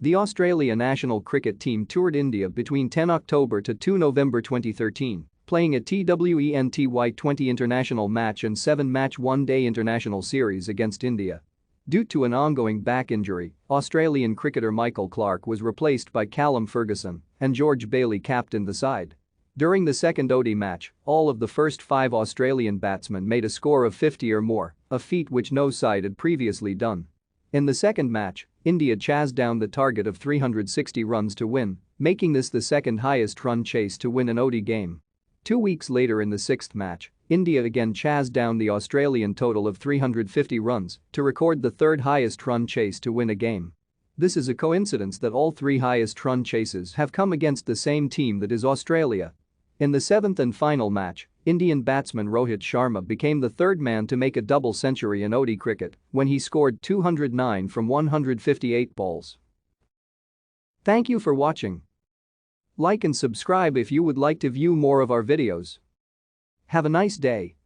The Australia national cricket team toured India between 10 October to 2 November 2013, playing a Twenty20 International match and 7-match one-day international series against India. Due to an ongoing back injury, Australian cricketer Michael Clarke was replaced by Callum Ferguson, and George Bailey captained the side. During the second ODI match, all of the first 5 Australian batsmen made a score of 50 or more, a feat which no side had previously done. In the second match, India chased down the target of 360 runs to win, making this the second highest run chase to win an ODI game. 2 weeks later in the sixth match, India again chased down the Australian total of 350 runs to record the third highest run chase to win a game. This is a coincidence that all 3 highest run chases have come against the same team, that is Australia. In the seventh and final match, Indian batsman Rohit Sharma became the third man to make a double century in ODI cricket when he scored 209 from 158 balls. Thank you for watching. Like and subscribe if you would like to view more of our videos. Have a nice day.